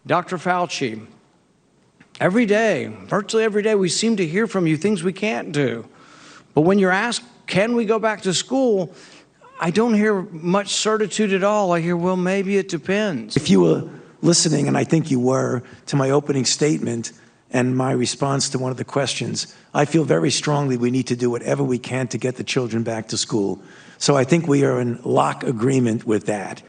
Dr. Fauci, every day, virtually every day, we seem to hear from you things we can't do. But when you're asked, can we go back to school? I don't hear much certitude at all. I hear, well, maybe it depends. If you were listening, and I think you were, to my opening statement and my response to one of the questions, I feel very strongly we need to do whatever we can to get the children back to school. So I think we are in lock agreement with that.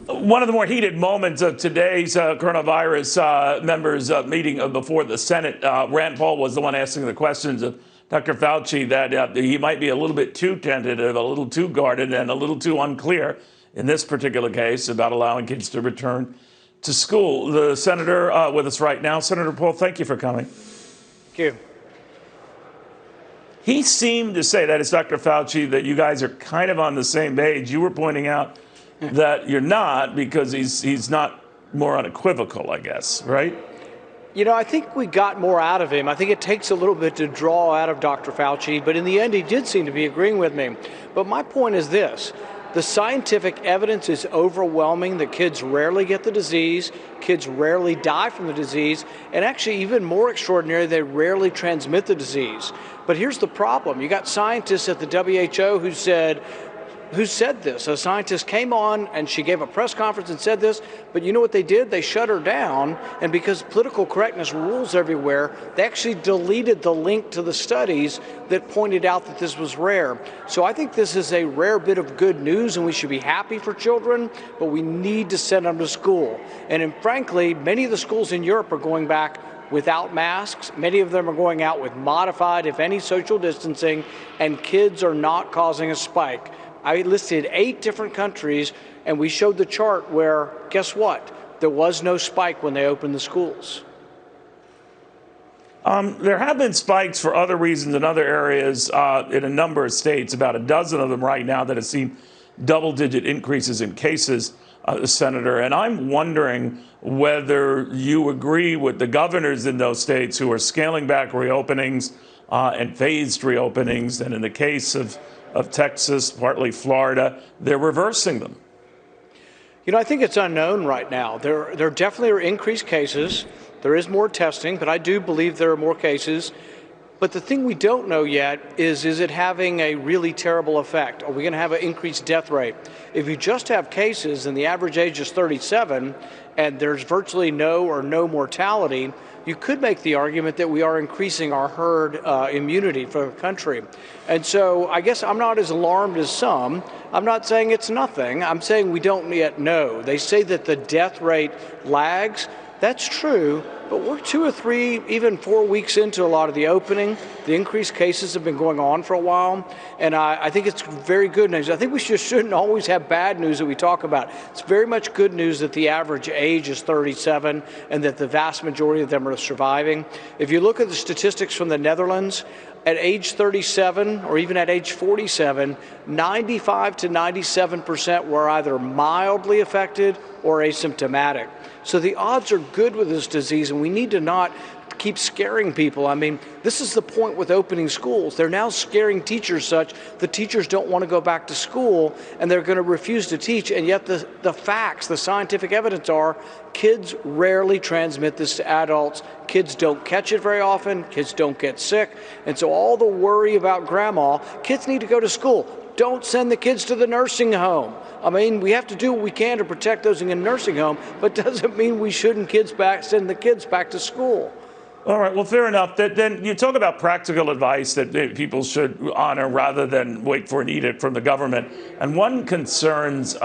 One of the more heated moments of today's coronavirus members meeting before the Senate, Rand Paul was the one asking the questions of Dr. Fauci that he might be a little bit too tentative, a little too guarded, and a little too unclear in this particular case about allowing kids to return to school. The senator with us right now. Senator Paul, thank you for coming. Thank you. He seemed to say, that is Dr. Fauci, that you guys are kind of on the same page. You were pointing out that you're not, because he's not more unequivocal, I guess, right? You know, I think we got more out of him. I think it takes a little bit to draw out of Dr. Fauci, but in the end, he did seem to be agreeing with me. But my point is this. The scientific evidence is overwhelming that kids rarely get the disease, kids rarely die from the disease, and actually even more extraordinary, they rarely transmit the disease. But here's the problem. You got scientists at the WHO who said this. A scientist came on and she gave a press conference and said this, but you know what they did? They shut her down, and because political correctness rules everywhere, they actually deleted the link to the studies that pointed out that this was rare. So I think this is a rare bit of good news, and we should be happy for children, but we need to send them to school. And frankly, many of the schools in Europe are going back without masks. Many of them are going out with modified, if any, social distancing, and kids are not causing a spike. I listed 8 different countries, and we showed the chart where, guess what? There was no spike when they opened the schools. There have been spikes for other reasons in other areas in a number of states, about a dozen of them right now, that have seen double-digit increases in cases, Senator. And I'm wondering whether you agree with the governors in those states who are scaling back reopenings and phased reopenings, and in the case of Texas, partly Florida, they're reversing them. You know, I think it's unknown right now. There definitely are increased cases. There is more testing, but I do believe there are more cases. But the thing we don't know yet is it having a really terrible effect? Are we going to have an increased death rate? If you just have cases and the average age is 37 and there's virtually no or no mortality, you could make the argument that we are increasing our herd immunity for the country. And so I guess I'm not as alarmed as some. I'm not saying it's nothing. I'm saying we don't yet know. They say that the death rate lags. That's true, but we're 2 or 3, even 4 weeks into a lot of the opening. The increased cases have been going on for a while, and I think it's very good news. I think we shouldn't always have bad news that we talk about. It's very much good news that the average age is 37 and that the vast majority of them are surviving. If you look at the statistics from the Netherlands, at age 37 or even at age 47, 95 to 97% were either mildly affected or asymptomatic. So the odds are good with this disease, and we need to not keep scaring people. I mean, this is the point with opening schools. They're now scaring teachers such the teachers don't want to go back to school, and they're going to refuse to teach. And yet the facts, the scientific evidence are kids rarely transmit this to adults. Kids don't catch it very often. Kids don't get sick. And so all the worry about grandma, kids need to go to school. Don't send the kids to the nursing home. I mean, we have to do what we can to protect those in a nursing home, but doesn't mean we shouldn't send the kids back to school. All right, well, fair enough. Then you talk about practical advice that people should honor rather than wait for an edict from the government. And one concerns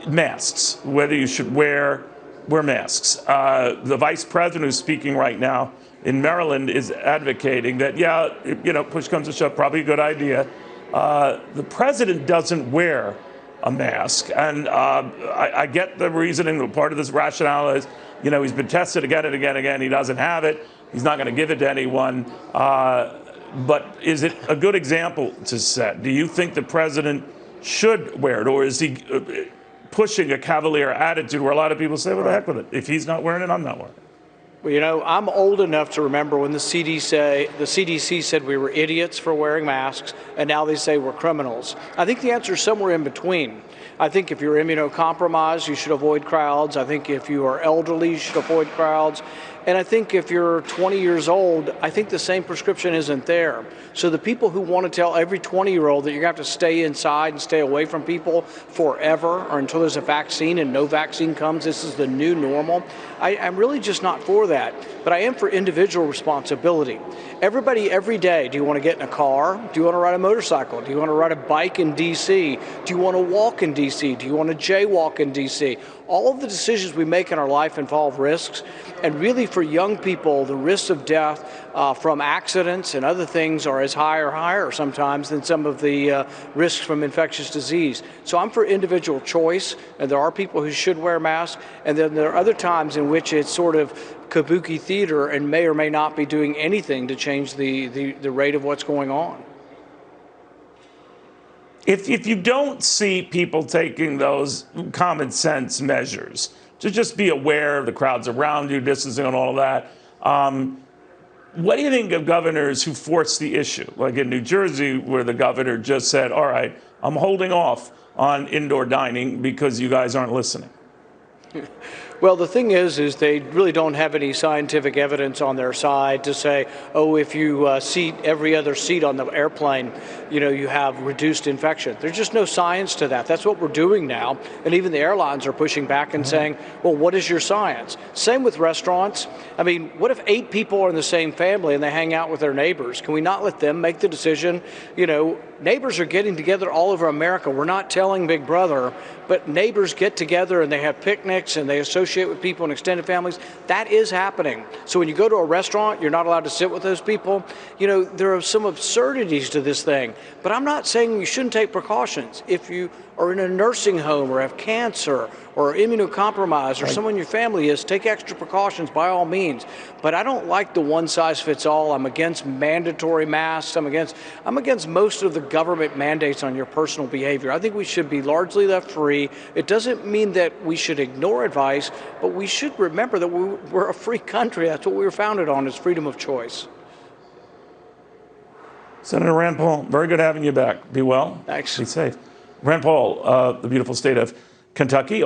masks, whether you should wear masks. The vice president who's speaking right now in Maryland is advocating that, yeah, push comes to shove, probably a good idea. The president doesn't wear a mask, and I get the reasoning. Part of this rationale is, he's been tested again and again and again. He doesn't have it. He's not going to give it to anyone. But is it a good example to set? Do you think the president should wear it, or is he pushing a cavalier attitude where a lot of people say, well, the heck with it. If he's not wearing it, I'm not wearing it. Well, you know, I'm old enough to remember when the CDC said we were idiots for wearing masks, and now they say we're criminals. I think the answer is somewhere in between. I think if you're immunocompromised, you should avoid crowds. I think if you are elderly, you should avoid crowds. And I think if you're 20 years old, I think the same prescription isn't there. So the people who want to tell every 20-year-old that you're going to have to stay inside and stay away from people forever or until there's a vaccine and no vaccine comes, this is the new normal, I'm really just not for that. But I am for individual responsibility. Everybody, every day, do you want to get in a car? Do you want to ride a motorcycle? Do you want to ride a bike in D.C.? Do you want to walk in D.C.? Do you want to jaywalk in D.C.? All of the decisions we make in our life involve risks, and really for young people, the risks of death from accidents and other things are as high or higher sometimes than some of the risks from infectious disease. So I'm for individual choice, and there are people who should wear masks, and then there are other times in which it's sort of kabuki theater and may or may not be doing anything to change the rate of what's going on. If you don't see people taking those common sense measures, to just be aware of the crowds around you, distancing and all of that, what do you think of governors who force the issue? Like in New Jersey, where the governor just said, all right, I'm holding off on indoor dining because you guys aren't listening. Well, the thing is they really don't have any scientific evidence on their side to say, oh, if you seat every other seat on the airplane, you know, you have reduced infection. There's just no science to that. That's what we're doing now. And even the airlines are pushing back and saying, well, what is your science? Same with restaurants. I mean, what if 8 people are in the same family and they hang out with their neighbors? Can we not let them make the decision? You know, neighbors are getting together all over America. We're not telling Big Brother, but neighbors get together and they have picnics and they associate with people and extended families. That is happening. So when you go to a restaurant, you're not allowed to sit with those people. You know, there are some absurdities to this thing, but I'm not saying you shouldn't take precautions. If you are in a nursing home or have cancer or are immunocompromised or someone in your family is, take extra precautions by all means. But I don't like the one size fits all. I'm against mandatory masks. I'm against most of the government mandates on your personal behavior. I think we should be largely left free. It doesn't mean that we should ignore advice, but we should remember that we're a free country. That's what we were founded on, is freedom of choice. Senator Rand Paul, very good having you back. Be well. Thanks. Be safe. Rand Paul, the beautiful state of Kentucky.